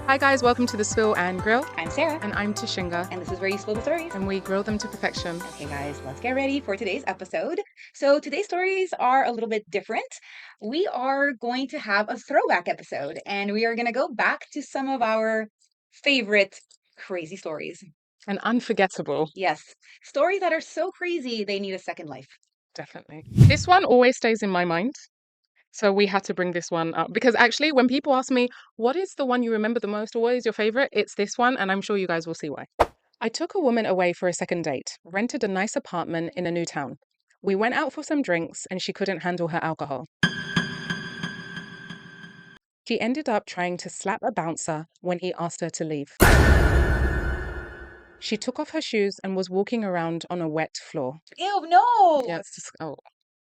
Hi guys, welcome to the Spill and Grill. I'm Sarah. And I'm Tashinga. And this is where you spill the stories. And we grill them to perfection. Okay, guys, let's get ready for today's episode. So, today's stories are a little bit different. We are going to have a throwback episode, and we are going to go back to some of our favorite crazy stories. And unforgettable. Yes, stories that are so crazy they need a second life. Definitely. This one always stays in my mind. So we had to bring this one up because actually, when people ask me, what is the one you remember the most or what is your favorite? It's this one, and I'm sure you guys will see why. I took a woman away for a second date, rented a nice apartment in a new town. We went out for some drinks and she couldn't handle her alcohol. She ended up trying to slap a bouncer when he asked her to leave. She took off her shoes and was walking around on a wet floor. Ew, no! Yeah, it's just, oh.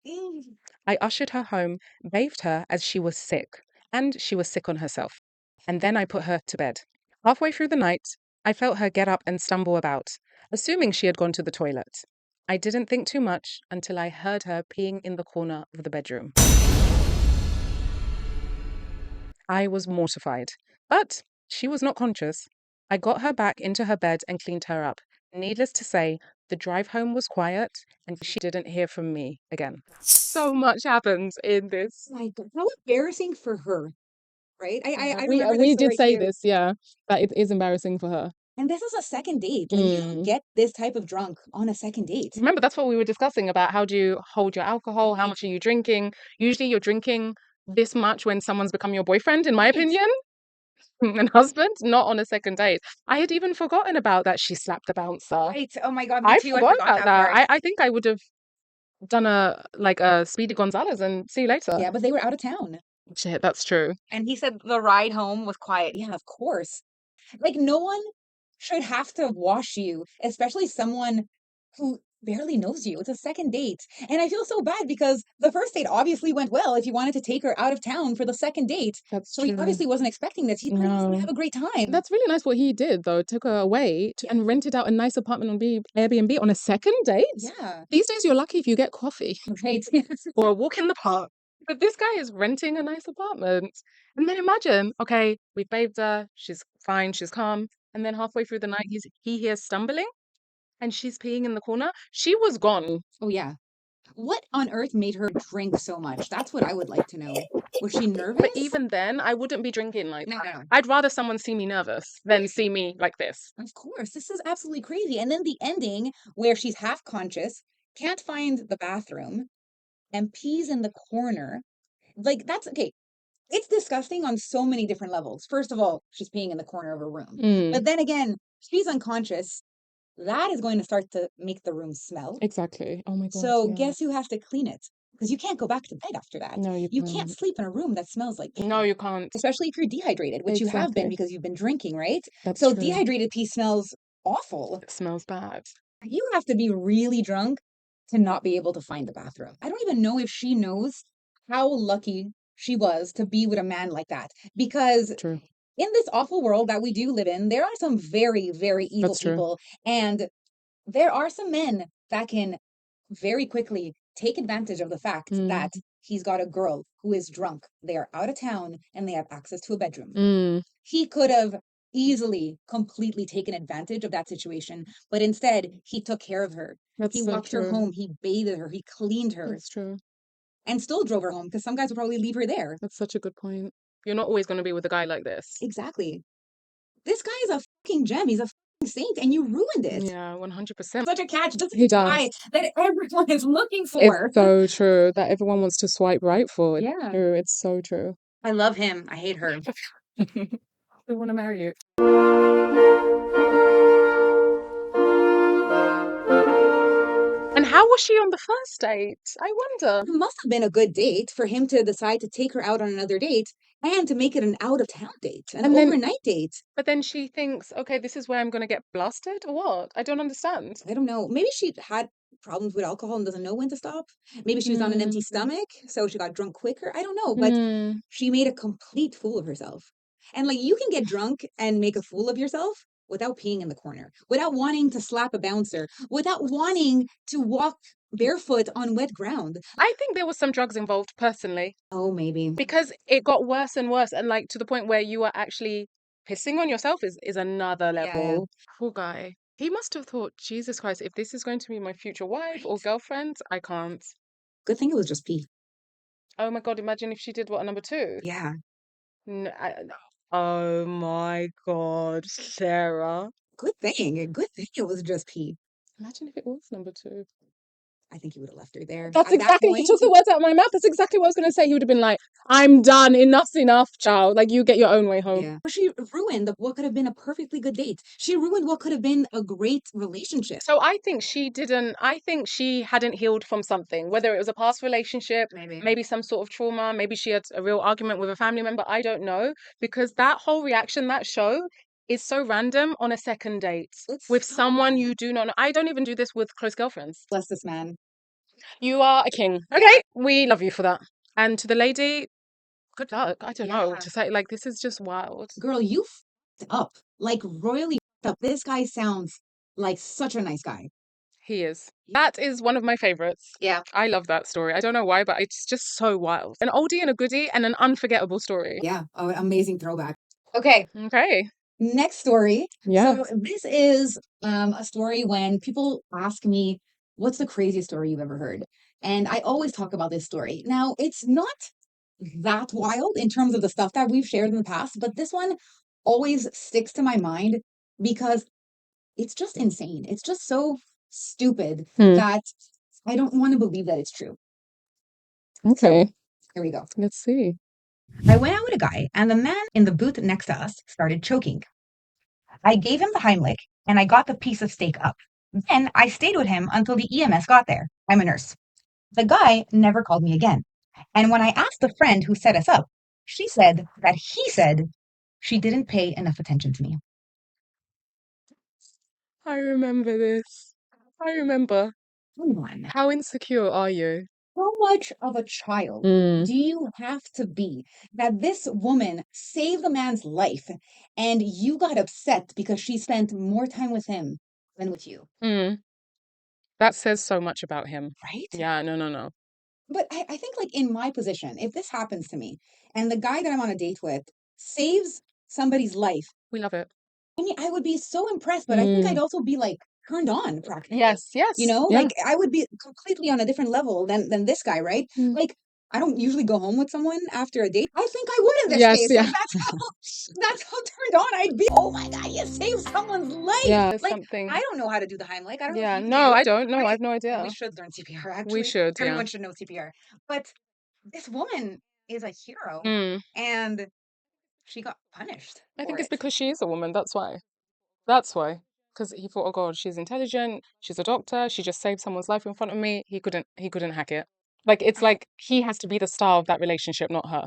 Ew. I ushered her home, bathed her as she was sick, and she was sick on herself. And then I put her to bed. Halfway through the night, I felt her get up and stumble about, assuming she had gone to the toilet. I didn't think too much until I heard her peeing in the corner of the bedroom. I was mortified, but she was not conscious. I got her back into her bed and cleaned her up. Needless to say, the drive home was quiet and she didn't hear from me again. So much happens in this. My God, how embarrassing for her, right? I We remember this we did story say too. this, yeah, that it is embarrassing for her. And this is a second date. Like, you don't get this type of drunk on a second date. Remember, that's what we were discussing about how do you hold your alcohol? How much are you drinking? Usually you're drinking this much when someone's become your boyfriend, in my opinion, and husband, not on a second date. I had even forgotten about that she slapped the bouncer. Right. Oh my God, me I too. I forgot forgot about that that. part. I think I would have done a Speedy Gonzalez and see you later. Yeah, but they were out of town. Shit, that's true. And he said the ride home was quiet. Yeah, of course. Like, no one should have to wash you, especially someone who barely knows you. It's a second date. And I feel so bad because the first date obviously went well if you wanted to take her out of town for the second date. That's So he true. obviously wasn't expecting this. He thought he was going to No. have a great time. That's really nice what he did, though. Took her away and rented out a nice apartment on Airbnb on a second date. Yeah. These days, you're lucky if you get coffee Right. or a walk in the park. But this guy is renting a nice apartment. And then imagine, okay, we bathed her, she's fine, she's calm. And then halfway through the night, he hears stumbling and she's peeing in the corner. She was gone. Oh, yeah. What on earth made her drink so much? That's what I would like to know. Was she nervous? But even then, I wouldn't be drinking like No, that. no. I'd rather someone see me nervous than see me like this. Of course, this is absolutely crazy. And then the ending where she's half conscious, can't find the bathroom, and pees in the corner. Like, that's okay. It's disgusting on so many different levels. First of all, she's peeing in the corner of a room. But then again, she's unconscious. That is going to start to make the room smell. Exactly. Oh my God. So yeah. guess who has to clean it? Because you can't go back to bed after that. No, you can't can't. sleep in a room that smells like pee. No, you can't. Especially if you're dehydrated, which you have been Exactly. because you've been drinking, right? That's So true. dehydrated pee smells awful. It smells bad. You have to be really drunk to not be able to find the bathroom. I don't even know if she knows how lucky she was to be with a man like that. Because True. in this awful world that we do live in, there are some very, very evil That's true. people. And there are some men that can very quickly take advantage of the fact that he's got a girl who is drunk. They are out of town and they have access to a bedroom. He could have easily completely taken advantage of that situation, but instead he took care of her. That's He so walked her true. home, he bathed her, he cleaned her, That's true. and still drove her home because some guys would probably leave her there. That's such a good point. You're not always going to be with a guy like this. Exactly. This guy is a fucking gem. He's a fucking saint, and you ruined it. Yeah, 100%. Such a catch. This He is the guy does. that everyone is looking for. It's so true that everyone wants to swipe right for. It's Yeah. true. It's so true. I love him. I hate her. I want to marry you. And how was she on the first date? I wonder. It must have been a good date for him to decide to take her out on another date and to make it an out of town date, an And then- overnight date. But then she thinks, okay, this is where I'm going to get blasted or what? I don't understand. I don't know. Maybe she had problems with alcohol and doesn't know when to stop. Maybe she was on an empty stomach, so she got drunk quicker. I don't know, but she made a complete fool of herself. And like, you can get drunk and make a fool of yourself without peeing in the corner, without wanting to slap a bouncer, without wanting to walk barefoot on wet ground. I think there was some drugs involved personally Oh, maybe. because it got worse and worse and like to the point where you are actually pissing on yourself is another Yeah. level. Poor guy. He must have thought, Jesus Christ, if this is going to be my future wife or Right? girlfriend, I can't. Good thing it was just pee. Oh my God, imagine if she did what, a number two? Yeah. No, oh my God, Sarah. Good thing. Good thing it was just pee. Imagine if it was number two. I think he would have left her there. That's At that exactly, he point, took the words out of my mouth. That's exactly what I was going to say. He would have been like, I'm done. Enough's enough, child. Like, you get your own way home. yeah. She ruined what could have been a perfectly good date. She ruined what could have been a great relationship. So I think I think she hadn't healed from something, whether it was a past relationship, Maybe. maybe some sort of trauma, maybe she had a real argument with a family member. I don't know. Because that whole reaction, that show is so random on a second date It's with so someone random. you do not know. I don't even do this with close girlfriends. Bless this man. You are a king. Okay. We love you for that. And to the lady, good luck. I don't know Yeah. what to say. Like, this is just wild. Girl, you f***ed up. Like royally f***ed up. This guy sounds like such a nice guy. He is. That is one of my favorites. Yeah. I love that story. I don't know why, but it's just so wild. An oldie and a goodie and an unforgettable story. Yeah. Oh, amazing throwback. Okay. Okay. Next story. Yeah. So this is a story when people ask me, what's the craziest story you've ever heard? And I always talk about this story. Now, it's not that wild in terms of the stuff that we've shared in the past, but this one always sticks to my mind because it's just insane. It's just so stupid Hmm. that I don't want to believe that it's true. So Okay. here we go. Let's see. I went out with a guy, and the man in the booth next to us started choking. I gave him the Heimlich, and I got the piece of steak up. Then I stayed with him until the EMS got there. I'm a nurse. The guy never called me again. And when I asked the friend who set us up, she said that he said she didn't pay enough attention to me. I remember this. I remember. Come on. How insecure are you? How much of a child Mm. do you have to be that this woman saved a man's life and you got upset because she spent more time with him than with you, Mm. That says so much about him. right? Yeah, no, no, no. But I think, like, in my position, if this happens to me and the guy that I'm on a date with saves somebody's life, We love it. I mean, I would be so impressed, but I think I'd Mm. also be like turned on practically. Yes, You yes. know, Yeah. like I would be completely on a different level than this guy, right? Mm. Like I don't usually go home with someone after a date. I think I would in this Yes, case. yeah. Like that's how turned on I'd be. Oh my God, you saved someone's life. Yeah, there's Like something. I don't know how to do the Heimlich. I don't know if Yeah, you no, do. I don't know. I Right? have no We idea. should learn CPR We actually. should, yeah. Everyone should know CPR. But this woman is a hero Mm. and she got punished I for think it's it. because she is a woman. That's why. That's why. Because he thought, oh God, she's intelligent. She's a doctor. She just saved someone's life in front of me. He couldn't hack it. Like it's I, like he has to be the star of that relationship, not her.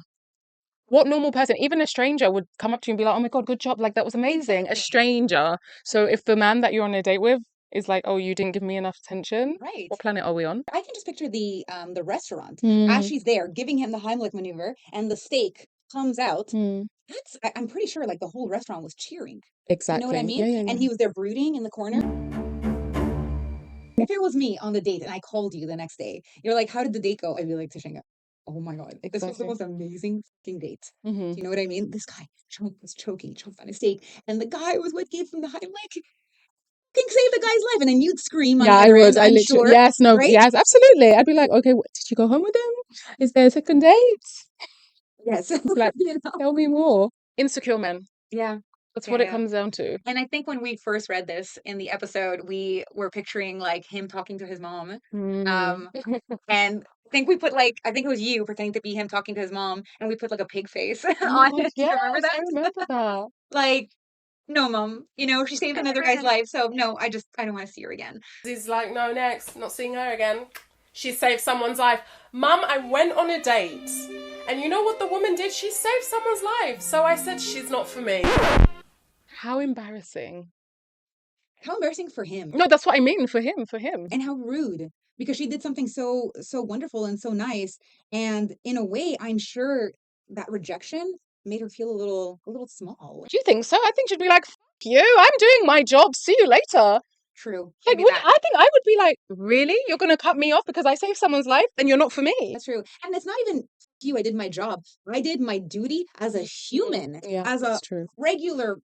What normal person, even a stranger, would come up to you and be like, "Oh my God, good job! Like that was amazing." A exactly. stranger. So if the man that you're on a date with is like, "Oh, you didn't give me enough attention," Right. what planet are we on? I can just picture the restaurant as Mm, she's there giving him the Heimlich maneuver and the steak comes out. mm. I'm pretty sure like the whole restaurant was cheering. You know what I Exactly. mean? Yeah, yeah, And yeah. he was there brooding in the corner. If it was me on the date and I called you the next day, you're like, "How did the date go?" I'd be like, Tishinga, oh my God, this was the Exactly. most amazing fucking date. Hmm. Do you know what I mean? This guy was choking, choked on his steak, and the guy was what gave him the Heimlich. Can save the guy's life, and then you'd scream on Yeah, the I other would. end, I I'm literally, sure, yes, no, right? yes, absolutely. I'd be like, okay, did you go home with him? Is there a second date? Yes. It's like, You know? tell me more. Insecure men. Yeah. That's Yeah, what it yeah. comes down to. And I think when we first read this in the episode, we were picturing like him talking to his mom. Mm. Um, and I think it was you pretending to be him talking to his mom, and we put like a pig face Oh my on God, it. Do you remember yes, I that? remember that. Like, no, mom, she saved another guy's life, so no, I don't want to see her again. He's like, no, next, not seeing her again. She saved someone's life. Mum, I went on a date. And you know what the woman did? She saved someone's life. So I said, she's not for me. How embarrassing. How embarrassing for him, No, that's what I mean for him, for him. and how rude because she did something so wonderful and so nice, and in a way, I'm sure that rejection made her feel a little small. Do you think so? I think she'd be like, "F you, I'm doing my job. See you later." True, Like, maybe would that. I think I would be like, really? You're gonna cut me off because I saved someone's life and you're not for me? That's true. And it's not even you, I did my job. I did my duty as a human, Yeah, as a that's true. regular,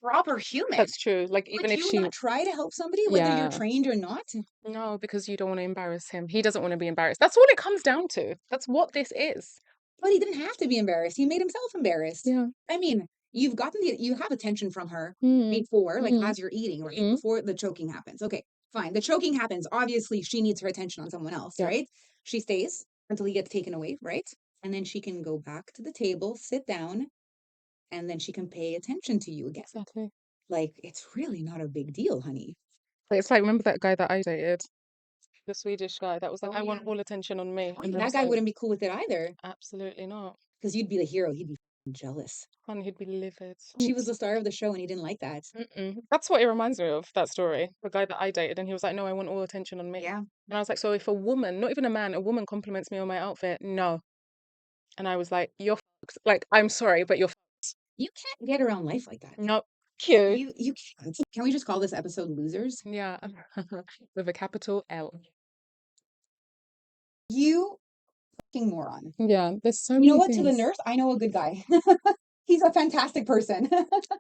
proper human. That's true. Like, Would even if you she, not try to help somebody, whether you're yeah, trained or not? no, because you don't want to embarrass him. He doesn't want to be embarrassed. That's all it comes down to. That's what this is. But he didn't have to be embarrassed. He made himself embarrassed. Yeah. I mean, you have attention from her Mm, before, like mm, as you're eating, right? mm. Before the choking happens. Okay, fine. The choking happens. Obviously, she needs her attention on someone else, Yeah, right? She stays until he gets taken away, right? And then she can go back to the table, sit down, and then she can pay attention to you again. exactly. Like, it's really not a big deal, honey. But it's like, remember that guy that I dated? The Swedish guy that was like, Oh, I yeah. want all attention on me. Oh, And yeah, I that was guy like, wouldn't be cool with it either absolutely not. because you'd be the hero. He'd be jealous. And he'd be livid. She was the star of the show and he didn't like that. Mm-mm. That's what it reminds me of, that story. The guy that I dated, and he was like, no, I want all attention on me. Yeah. And I was like, so if a woman, not even a man, a woman compliments me on my outfit, no. And I was like, you're fucked. Like, I'm sorry, but you're You can't get around life like that. not cute. You can't. Can we just call this episode losers? Yeah. With a capital L. You fucking moron. Yeah, there's so You know many what? To the things. nurse, I know a good guy. He's a fantastic person.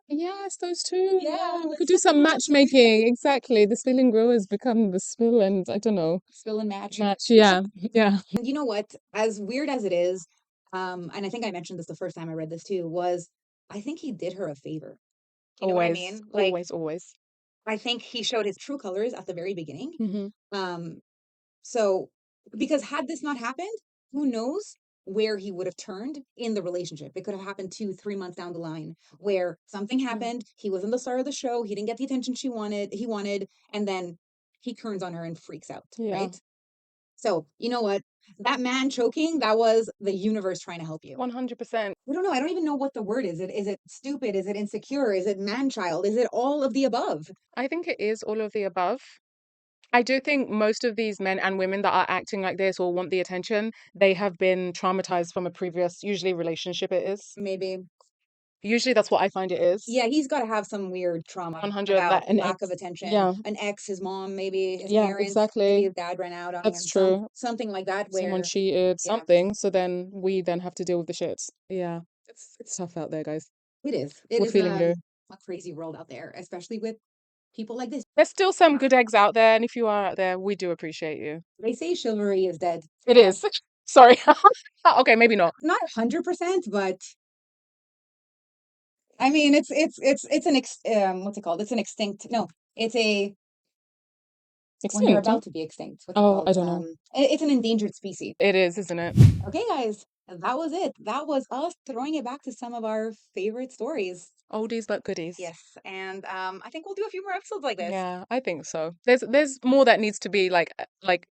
Yes, those two. Yeah, Yeah, we let's could do hook some them up. matchmaking. Exactly. The spill and grow has become the spill and I don't know. Spill and match. Match. Yeah. Yeah. And you know what? As weird as it is, and I think I mentioned this the first time I read this too, was I think he did her a favor. You know what I Always, mean? Like, always, always. I think he showed his true colors at the very beginning. Hmm. Um, So, because had this not happened, who knows where he would have turned in the relationship? It could have happened 2, 3 months down the line where something happened. He wasn't the star of the show. He didn't get the attention he wanted, and then he turns on her and freaks out, Yeah. right? So, you know what? That man choking, that was the universe trying to help you. 100%. I don't know. I don't even know what the word is. Is it stupid? Is it insecure? Is it man child? Is it all of the above? I think it is all of the above. I do think most of these men and women that are acting like this or want the attention, they have been traumatized from a previous, usually relationship it is. Maybe. Usually that's what I find it is. Yeah, he's got to have some weird trauma 100, about that an lack of ex. attention. Yeah. An ex, his mom, maybe his Yeah, parents, maybe exactly. his dad ran out on That's him, true. something like that Someone where cheated, yeah, something. So then we then have to deal with the shits. Yeah. It's tough out there, guys. it is. It We're is feeling you. a crazy world out there, especially with people like this. There's still some good eggs out there, and if you are out there, we do appreciate you. They say chivalry is dead. It is. Sorry. Okay, maybe not. Not 100%, but I mean it's an what's it called? It's an extinct. No, it's a when they're Extinct, huh? about to be extinct. What's it Oh, I called? don't know. It's an endangered species. It is, isn't it? Okay, guys, that was it. That was us throwing it back to some of our favorite stories. Oldies but goodies. Yes, and I think we'll do a few more episodes like this. Yeah, I think so. There's more that needs to be like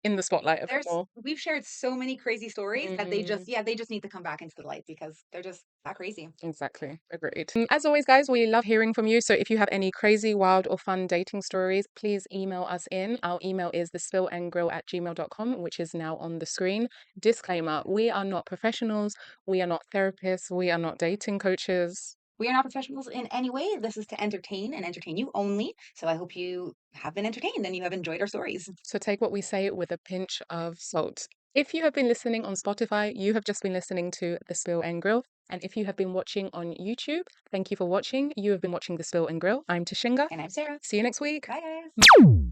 in the spotlight a bit There's more. we've shared so many crazy stories that Mm, they just need to come back into the light because they're just that crazy. exactly. Agreed. As always, guys, we love hearing from you. So if you have any crazy, wild, or fun dating stories, please email us in. Our email is thespillandgrill@gmail.com, which is now on the screen. Disclaimer, we are not professionals, we are not therapists, we are not dating coaches. We are not professionals in any way. This is to entertain and entertain you only. So I hope you have been entertained and you have enjoyed our stories. So take what we say with a pinch of salt. If you have been listening on Spotify, you have just been listening to The Spill and Grill. And if you have been watching on YouTube, thank you for watching. You have been watching The Spill and Grill. I'm Tashinga. And I'm Sarah. See you next week. Bye, guys.